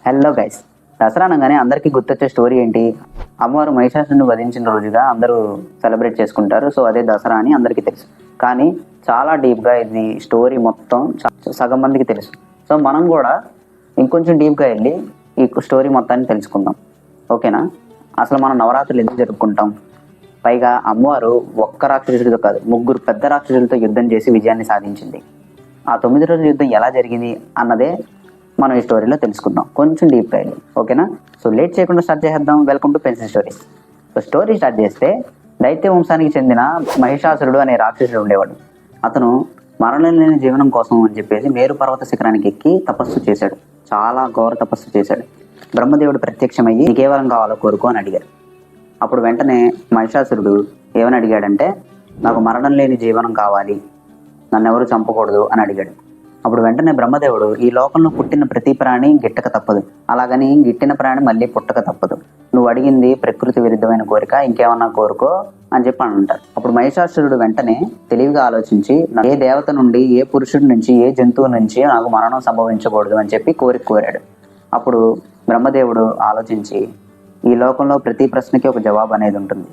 Hello guys, Dasara అనగానే అందరికీ గుర్తొచ్చే స్టోరీ ఏంటి? అమ్మవారు మహిషాసురుని వధించిన రోజుగా అందరూ సెలబ్రేట్ చేసుకుంటారు. సో అదే దసరా అని అందరికీ తెలుసు. కానీ చాలా డీప్గా ఇది స్టోరీ మొత్తం సగం మందికి తెలుసు. సో మనం కూడా ఇంకొంచెం డీప్గా వెళ్ళి ఈ స్టోరీ మొత్తాన్ని తెలుసుకుందాం. ఓకేనా? అసలు మనం నవరాత్రులు ఎందుకు జరుపుకుంటాం? పైగా అమ్మవారు ఒక్క రాక్షసుడితో కాదు, 3 పెద్ద రాక్షసులతో యుద్ధం చేసి విజయాన్ని సాధించింది. ఆ 9 రోజుల యుద్ధం ఎలా జరిగింది అన్నదే మనం ఈ స్టోరీలో తెలుసుకుందాం, కొంచెం డీప్గా వెళ్ళి. ఓకేనా? సో లేట్ చేయకుండా స్టార్ట్ చేద్దాం. Welcome to pencil stories. So story start చేస్తే, దైత్య వంశానికి చెందిన మహిషాసురుడు అనే రాక్షసుడు ఉండేవాడు. అతను మరణం లేని జీవనం కోసం అని చెప్పేసి మేరు పర్వత శిఖరానికి ఎక్కి తపస్సు చేశాడు. చాలా ఘోర తపస్సు చేశాడు. బ్రహ్మదేవుడు ప్రత్యక్షమయ్యి కేవలం కావాలో కోరుకో అని అడిగారు. అప్పుడు వెంటనే మహిషాసురుడు ఏమని అడిగాడంటే, నాకు మరణం లేని జీవనం కావాలి, నన్ను ఎవరు చంపకూడదు అని అడిగాడు. అప్పుడు వెంటనే బ్రహ్మదేవుడు, ఈ లోకంలో పుట్టిన ప్రతి ప్రాణి గిట్టక తప్పదు, అలాగని గిట్టిన ప్రాణి మళ్ళీ పుట్టక తప్పదు, నువ్వు అడిగింది ప్రకృతి విరుద్ధమైన కోరిక, ఇంకేమన్నా కోరుకో అని చెప్పి అంటారు. అప్పుడు మహిషాసురుడు వెంటనే తెలివిగా ఆలోచించి, ఏ దేవత నుండి, ఏ పురుషుడి నుంచి, ఏ జంతువు నుంచి నాకు మరణం సంభవించకూడదు అని చెప్పి కోరాడు. అప్పుడు బ్రహ్మదేవుడు ఆలోచించి, ఈ లోకంలో ప్రతి ప్రశ్నకి ఒక జవాబు అనేది ఉంటుంది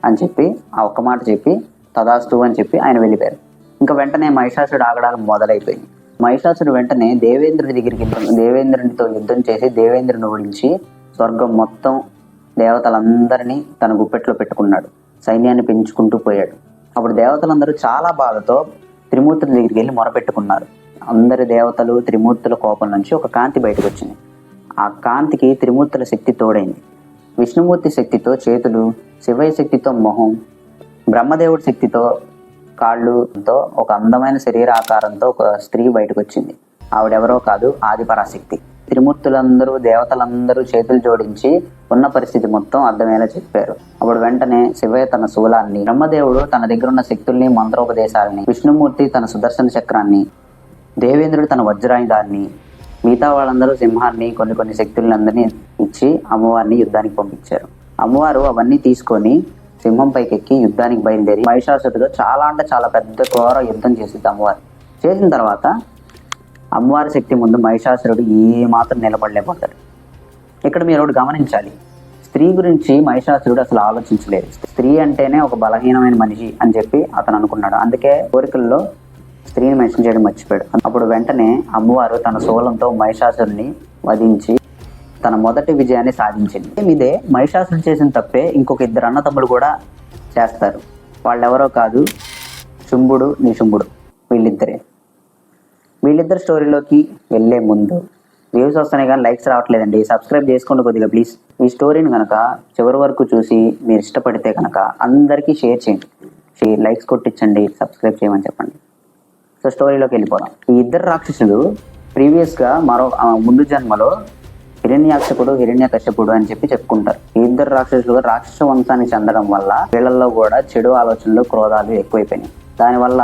అని చెప్పి ఆ ఒక్క మాట చెప్పి తదాస్తు అని చెప్పి ఆయన వెళ్ళిపోయారు. ఇంకా వెంటనే మహిషాసురుడు ఆగడాలు మొదలైపోయింది. మహిషాసురుడు వెంటనే దేవేంద్రుడి దగ్గరికి దేవేంద్రునితో యుద్ధం చేసి దేవేంద్రుని ఓడించి స్వర్గం మొత్తం దేవతలందరినీ తన గుప్పెట్లో పెట్టుకున్నాడు. సైన్యాన్ని పెంచుకుంటూ పోయాడు. అప్పుడు దేవతలందరూ చాలా బాధతో త్రిమూర్తుల దగ్గరికి వెళ్ళి మొరపెట్టుకున్నారు. అందరి దేవతలు త్రిమూర్తుల కోపం నుంచి ఒక కాంతి బయటకు వచ్చింది. ఆ కాంతికి త్రిమూర్తుల శక్తి తోడైంది. విష్ణుమూర్తి శక్తితో చేతులు, శివయ్య శక్తితో మొహం, బ్రహ్మదేవుడి శక్తితో కాళ్ళుతో ఒక అందమైన శరీర ఆకారంతో ఒక స్త్రీ బయటకు వచ్చింది. ఆవిడెవరో కాదు, ఆదిపరాశక్తి. త్రిమూర్తులందరూ దేవతలందరూ చేతులు జోడించి ఉన్న పరిస్థితి మొత్తం అర్థమయ్యేలా చెప్పారు. అప్పుడు వెంటనే శివయ్య తన శూలాన్ని, బ్రహ్మదేవుడు తన దగ్గర ఉన్న శక్తుల్ని, మంత్రోపదేశాలని, విష్ణుమూర్తి తన సుదర్శన చక్రాన్ని, దేవేంద్రుడు తన వజ్రాయుధాన్ని, మిగతా వాళ్ళందరూ సింహాన్ని, కొన్ని శక్తుల్ని అందరినీ ఇచ్చి అమ్మవారిని యుద్ధానికి పంపించారు. అమ్మవారు అవన్నీ తీసుకొని సింహం పైకి ఎక్కి యుద్ధానికి బయలుదేరి మహిషాసురుడితో చాలా అంటే చాలా పెద్ద ఘోర యుద్ధం చేసింది అమ్మవారు. చేసిన తర్వాత అమ్మవారి శక్తి ముందు మహిషాసురుడు ఏమాత్రం నిలబడలేకపోతాడు. ఇక్కడ మీరు ఒకటి గమనించాలి, స్త్రీ గురించి మహిషాసురుడు అసలు ఆలోచించలేదు. స్త్రీ అంటేనే ఒక బలహీనమైన మనిషి అని చెప్పి అతను అనుకున్నాడు. అందుకే కోరికల్లో స్త్రీని మెన్షన్ చేయడం మర్చిపోయాడు. అప్పుడు వెంటనే అమ్మవారు తన శూలంతో మహిషాసురుని వధించి తన మొదటి విజయాన్ని సాధించింది. ఇదే మహిషాసురుడు చేసిన తప్పే ఇంకొక 2 అన్నతమ్ముడు కూడా చేస్తారు. వాళ్ళెవరో కాదు, శుంభుడు, నిశుంభుడు. వీళ్ళిద్దరు స్టోరీలోకి వెళ్ళే ముందు, వ్యూస్ వస్తున్నాయి కానీ లైక్స్ రావట్లేదండి, సబ్స్క్రైబ్ చేసుకోండి కొద్దిగా ప్లీజ్. ఈ స్టోరీని కనుక చివరి వరకు చూసి మీరు ఇష్టపడితే కనుక అందరికీ షేర్ చేయండి, లైక్స్ కొట్టించండి, సబ్స్క్రైబ్ చేయమని చెప్పండి. సో స్టోరీలోకి వెళ్ళిపోదాం. ఈ 2 రాక్షసులు ప్రీవియస్గా ముందు జన్మలో హిరణ్యాక్షకుడు, హిరణ్యకశ్యపుడు అని చెప్పి చెప్పుకుంటారు. ఈ 2 రాక్షసులు రాక్షస వంశానికి చెందడం వల్ల వీళ్ళల్లో కూడా చెడు ఆలోచనలు, క్రోధాలు ఎక్కువైపోయినాయి. దానివల్ల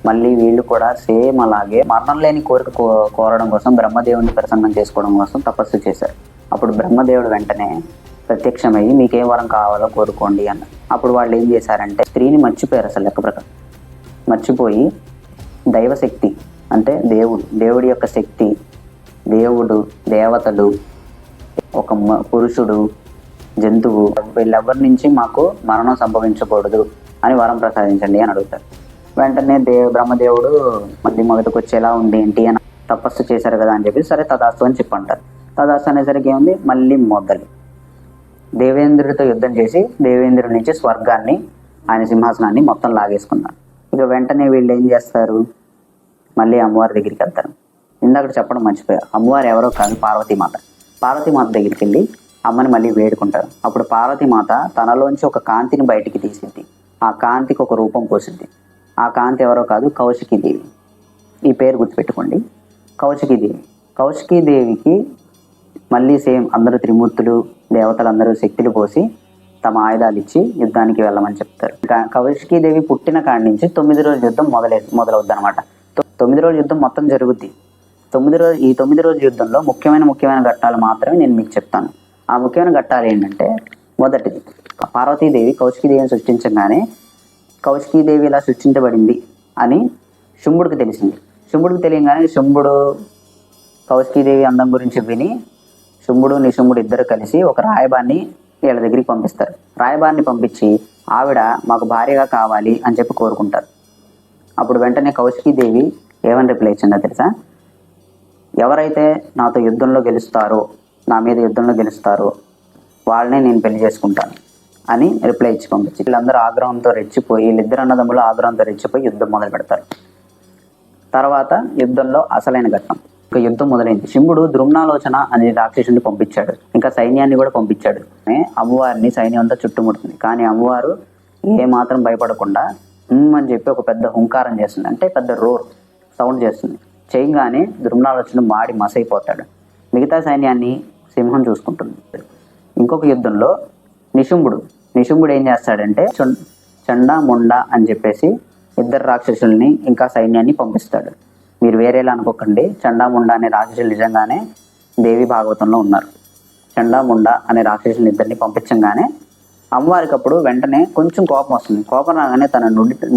మళ్ళీ వీళ్ళు కూడా సేమ్ అలాగే మరణం లేని కోరిక కోరడం కోసం, బ్రహ్మదేవుని ప్రసన్నం చేసుకోవడం కోసం తపస్సు చేశారు. అప్పుడు బ్రహ్మదేవుడు వెంటనే ప్రత్యక్షమయ్యి, మీకేం వరం కావాలో కోరుకోండి అన్నారు. అప్పుడు వాళ్ళు ఏం చేశారంటే, స్త్రీని మర్చిపోయారు. అసలు లెక్క ప్రకారం మర్చిపోయి దైవశక్తి అంటే దేవుడి యొక్క శక్తి, దేవుడు, దేవతలు, ఒక పురుషుడు, జంతువు, వీళ్ళెవరి నుంచి మాకు మరణం సంభవించకూడదు అని వరం ప్రసాదించండి అని అడుగుతారు. వెంటనే బ్రహ్మదేవుడు మళ్ళీ మొదటికి వచ్చేలా ఉంది ఏంటి అని తపస్సు చేశారు కదా అని చెప్పి, సరే తదాస్తు అని చెప్పి అంటారు. తదాస్తు అనేసరికి ఏముంది, మళ్ళీ మొదలు దేవేంద్రుడితో యుద్ధం చేసి దేవేంద్రుడి నుంచి స్వర్గాన్ని, ఆయన సింహాసనాన్ని మొత్తం లాగేసుకున్నారు. ఇక వెంటనే వీళ్ళు ఏం చేస్తారు, మళ్ళీ అమ్మవారి దగ్గరికి వెళ్తారు. ఇందాక చెప్పడం మర్చిపోయారు, అమ్మవారు ఎవరో కాదు, పార్వతీమాత. పార్వతీమాత దగ్గరికి వెళ్ళి అమ్మని మళ్ళీ వేడుకుంటారు. అప్పుడు పార్వతీమాత తనలోంచి ఒక కాంతిని బయటికి తీసిద్ది. ఆ కాంతికి ఒక రూపం పోసిద్ది. ఆ కాంతి ఎవరో కాదు, కౌశికీదేవి. ఈ పేరు గుర్తుపెట్టుకోండి, కౌశికీదేవి. కౌశికీదేవికి మళ్ళీ సేమ్ అందరూ త్రిమూర్తులు, దేవతలందరూ శక్తులు పోసి తమ ఆయుధాలు ఇచ్చి యుద్ధానికి వెళ్ళమని చెప్తారు. కౌశికీదేవి పుట్టిన కాడి నుంచి 9 రోజుల యుద్ధం మొదలవుద్ది అనమాట. 9 రోజుల యుద్ధం మొత్తం జరుగుద్ది. ఈ 9 రోజుల యుద్ధంలో ముఖ్యమైన ఘట్టాలు మాత్రమే నేను మీకు చెప్తాను. ఆ ముఖ్యమైన ఘట్టాలు ఏంటంటే, మొదటిది, పార్వతీదేవి కౌశికీదేవిని సృష్టించగానే కౌశికీదేవి ఇలా సృష్టించబడింది అని శుంభుడికి తెలిసింది. శుంభుడికి తెలియగానే శుంభుడు కౌశికీదేవి అందం గురించి విని శుంభుడు నిశుంభుడు ఇద్దరు కలిసి ఒక రాయబారిని వీళ్ళ దగ్గరికి పంపిస్తారు. రాయబారిని పంపించి ఆవిడ మాకు భార్యగా కావాలి అని చెప్పి కోరుకుంటారు. అప్పుడు వెంటనే కౌశికీదేవి ఏమని రిప్లై ఇచ్చిందో తెలుసా? ఎవరైతే నాతో యుద్ధంలో గెలుస్తారో, నా మీద యుద్ధంలో గెలుస్తారో వాళ్ళనే నేను పెళ్లి చేసుకుంటాను అని రిప్లై ఇచ్చి పంపించి వీళ్ళందరూ ఆగ్రహంతో రెచ్చిపోయి, వీళ్ళిద్దరు అన్నదమ్ములు ఆగ్రహంతో రెచ్చిపోయి యుద్ధం మొదలు పెడతారు. తర్వాత యుద్ధంలో అసలైన ఘట్టం, ఇంకా యుద్ధం మొదలైంది. శివుడు ద్రుమ్నాలోచన అనే రాక్షసుని పంపించాడు, ఇంకా సైన్యాన్ని కూడా పంపించాడు. అమ్మవారిని సైన్యం అంతా చుట్టుముడుతుంది. కానీ అమ్మవారు ఏ మాత్రం భయపడకుండా అని చెప్పి ఒక పెద్ద హుంకారం చేస్తుంది, అంటే పెద్ద రోర్ సౌండ్ చేస్తుంది. చేయగానే ద్రుమ్నాలోచన మాడి మసైపోతాడు. మిగతా సైన్యాన్ని సింహం చూసుకుంటుంది. ఇంకొక యుద్ధంలో నిశుంభుడు ఏం చేస్తాడంటే చండా ముండా అని చెప్పేసి ఇద్దరు రాక్షసుల్ని ఇంకా సైన్యాన్ని పంపిస్తాడు. మీరు వేరేలా అనుకోకండి, చండాముండా అనే రాక్షసులు నిజంగానే దేవి భాగవతంలో ఉన్నారు. చండాముండా అనే రాక్షసులు ఇద్దరిని పంపించగానే అమ్మవారికి అప్పుడు వెంటనే కొంచెం కోపం వస్తుంది. కోపం రాగానే తన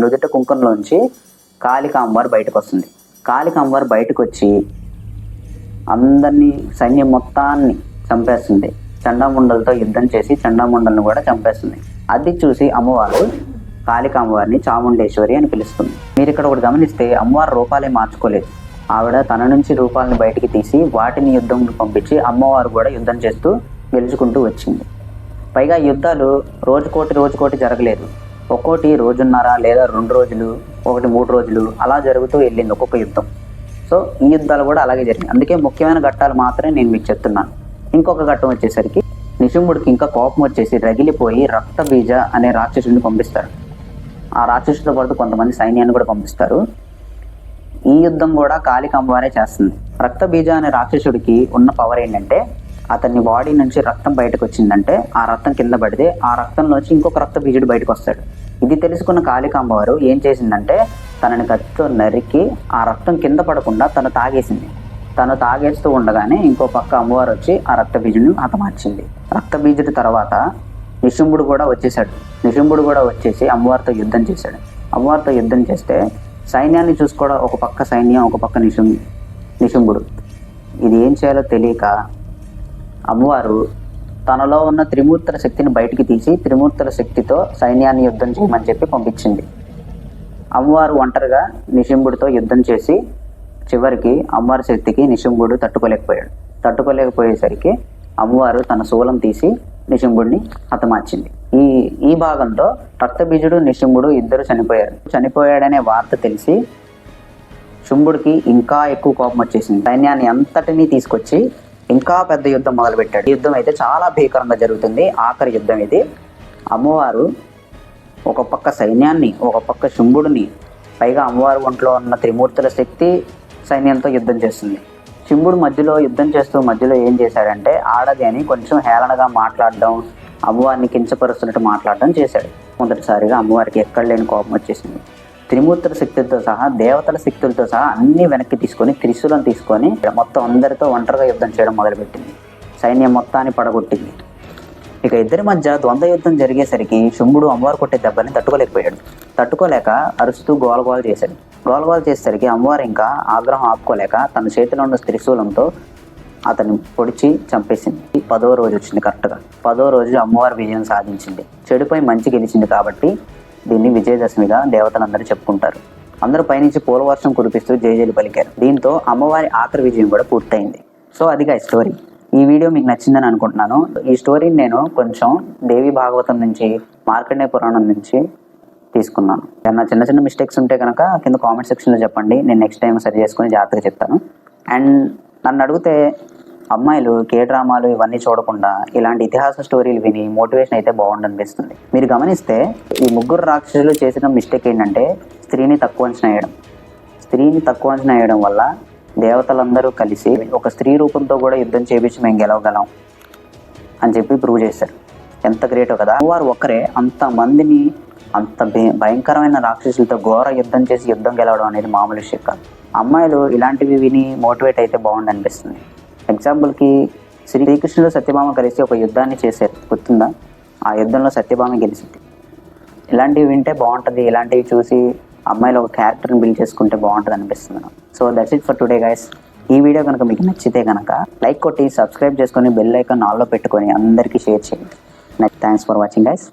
నుదుట కుంకుమలోంచి కాళికా అమ్మవారు బయటకు వస్తుంది. కాళికా అమ్మవారు బయటకు వచ్చి అందరినీ సైన్యం మొత్తాన్ని చంపేస్తుంది. చండాముండలతో యుద్ధం చేసి చండాముండలను కూడా చంపేస్తుంది. అది చూసి అమ్మవారు కాళికా అమ్మవారిని చాముండేశ్వరి అని పిలుస్తుంది. మీరు ఇక్కడ ఒకటి గమనిస్తే అమ్మవారు రూపాలే మార్చుకోలేదు. ఆవిడ తన నుంచి రూపాలని బయటికి తీసి వాటిని యుద్ధం పంపించి అమ్మవారు కూడా యుద్ధం చేస్తూ గెలుచుకుంటూ వచ్చింది. పైగా యుద్ధాలు రోజుకోటి జరగలేదు. ఒక్కోటి రోజున్నర లేదా 2 రోజులు, ఒకటి 3 రోజులు అలా జరుగుతూ వెళ్ళింది ఒక్కొక్క యుద్ధం. సో ఈ యుద్ధాలు కూడా అలాగే జరిగింది. అందుకే ముఖ్యమైన ఘట్టాలు మాత్రమే నేను మీకు చెప్తున్నాను. ఇంకొక ఘట్టం వచ్చేసరికి నిశుంభుడికి ఇంకా కోపం వచ్చేసి రగిలిపోయి రక్తబీజ అనే రాక్షసుడిని పంపిస్తాడు. ఆ రాక్షసుడితో పాటు కొంతమంది సైన్యాన్ని కూడా పంపిస్తారు. ఈ యుద్ధం కూడా కాళికా అమ్మవారే చేస్తుంది. రక్తబీజ అనే రాక్షసుడికి ఉన్న పవర్ ఏంటంటే, అతని బాడీ నుంచి రక్తం బయటకు వచ్చిందంటే ఆ రక్తం కింద పడితే ఆ రక్తంలోంచి ఇంకొక రక్తబీజుడు బయటకు వస్తాడు. ఇది తెలుసుకున్న కాళికా అమ్మవారు ఏం చేసిందంటే తనని కత్తితో నరికి ఆ రక్తం కింద పడకుండా తను తాగేసింది. తను తాగేస్తూ ఉండగానే ఇంకో పక్క అమ్మవారు వచ్చి ఆ రక్తబీజుని హతమార్చింది. రక్తబీజుడి తర్వాత నిశుంభుడు కూడా వచ్చేసాడు. నిశుంభుడు కూడా వచ్చేసి అమ్మవారితో యుద్ధం చేశాడు. అమ్మవారితో యుద్ధం చేస్తే సైన్యాన్ని చూసుకోవడం ఒక పక్క సైన్యం, ఒక పక్క నిశుంభుడు. ఇది ఏం చేయాలో తెలియక అమ్మవారు తనలో ఉన్న త్రిమూర్తుల శక్తిని బయటికి తీసి త్రిమూర్తుల శక్తితో సైన్యాన్ని యుద్ధం చేయమని చెప్పి పంపించింది. అమ్మవారు ఒంటరిగా నిశుంభుడితో యుద్ధం చేసి చివరికి అమ్మవారి శక్తికి నిశుంభుడు తట్టుకోలేకపోయేసరికి అమ్మవారు తన శూలం తీసి నిశుంభుడిని హతమార్చింది. ఈ భాగంతో రక్తబీజుడు నిశుంభుడు ఇద్దరు చనిపోయాడనే వార్త తెలిసి శుంభుడికి ఇంకా ఎక్కువ కోపం వచ్చేసింది. సైన్యాన్ని అంతటినీ తీసుకొచ్చి ఇంకా పెద్ద యుద్ధం మొదలుపెట్టాడు. యుద్ధం అయితే చాలా భీకరంగా జరుగుతుంది. ఆఖరి యుద్ధం ఇది. అమ్మవారు ఒక పక్క సైన్యాన్ని, ఒక పక్క శుంభుడిని, పైగా అమ్మవారు ఒంట్లో ఉన్న త్రిమూర్తుల శక్తి సైన్యంతో యుద్ధం చేస్తుంది. శుంభుడు మధ్యలో యుద్ధం చేస్తూ మధ్యలో ఏం చేశాడంటే ఆడది అని కొంచెం హేళనగా మాట్లాడడం, అమ్మవారిని కించపరుస్తున్నట్టు మాట్లాడడం చేశాడు. మొదటిసారిగా అమ్మవారికి ఎక్కడ లేని కోపం వచ్చేసింది. త్రిమూర్తుల శక్తులతో సహా, దేవతల శక్తులతో సహా అన్ని వెనక్కి తీసుకొని త్రిశూలం తీసుకొని మొత్తం అందరితో ఒంటరిగా యుద్ధం చేయడం మొదలుపెట్టింది. సైన్యం మొత్తాన్ని పడగొట్టింది. ఇక ఇద్దరి మధ్య ద్వంద్వ యుద్ధం జరిగేసరికి శుంభుడు అమ్మవారు కొట్టే దెబ్బని తట్టుకోలేక అరుస్తూ గోలగోల చేసేసరికి అమ్మవారు ఇంకా ఆగ్రహం ఆపుకోలేక తన చేతిలో ఉన్న త్రిశూలంతో అతన్ని పొడిచి చంపేసింది. 10వ రోజు వచ్చింది. కరెక్ట్గా 10వ రోజు అమ్మవారు విజయం సాధించింది. చెడుపై మంచి గెలిచింది కాబట్టి దీన్ని విజయదశమిగా దేవతలందరూ చెప్పుకుంటారు. అందరూ పైనుంచి పూలవర్షం కురిపిస్తూ జయజయలు పలికారు. దీంతో అమ్మవారి ఆఖరి విజయం కూడా పూర్తయింది. సో అదిగా స్టోరీ. ఈ వీడియో మీకు నచ్చిందని అనుకుంటున్నాను. ఈ స్టోరీని నేను కొంచెం దేవి భాగవతం నుంచి, మార్కండేయ పురాణం నుంచి తీసుకున్నాను. ఏమన్నా చిన్న చిన్న మిస్టేక్స్ ఉంటే కనుక కింద కామెంట్ సెక్షన్లో చెప్పండి. నేను నెక్స్ట్ టైం సరి చేసుకొని జాగ్రత్తగా చెప్తాను. అండ్ నన్ను అడిగితే అమ్మాయిలు డ్రామాలు ఇవన్నీ చూడకుండా ఇలాంటి ఇతిహాస స్టోరీలు విని మోటివేషన్ అయితే బాగుండనిపిస్తుంది. మీరు గమనిస్తే ఈ ముగ్గురు రాక్షసులు చేసిన మిస్టేక్ ఏంటంటే స్త్రీని తక్కువ అంచనా వేయడం వల్ల దేవతలందరూ కలిసి ఒక స్త్రీ రూపంతో కూడా యుద్ధం చేపించి మేము గెలవగలం అని చెప్పి ప్రూవ్ చేశారు. ఎంత గ్రేటో కదా. వారు ఒక్కరే అంతమందిని అంత భయంకరమైన రాక్షసులతో ఘోర యుద్ధం చేసి యుద్ధం గెలవడం అనేది మామూలు విషయం కాదు. అమ్మాయిలు ఇలాంటివి విని మోటివేట్ అయితే బాగుండనిపిస్తుంది. ఎగ్జాంపుల్కి శ్రీకృష్ణుడు సత్యభామ కలిసి ఒక యుద్ధాన్ని చేశారు, గుర్తుందా? ఆ యుద్ధంలో సత్యభామ గెలిచింది. ఇలాంటివి వింటే బాగుంటుంది. ఇలాంటివి చూసి అమ్మాయిలు ఒక క్యారెక్టర్ని బిల్డ్ చేసుకుంటే బాగుంటుంది అనిపిస్తుంది. So that's it for today guys. ఈ వీడియో కనుక మీకు నచ్చితే కనుక లైక్ కొట్టి సబ్స్క్రైబ్ చేసుకొని బెల్ ఐకాన్ ఆన్లో పెట్టుకొని అందరికీ షేర్ చేయండి. Thanks for watching guys.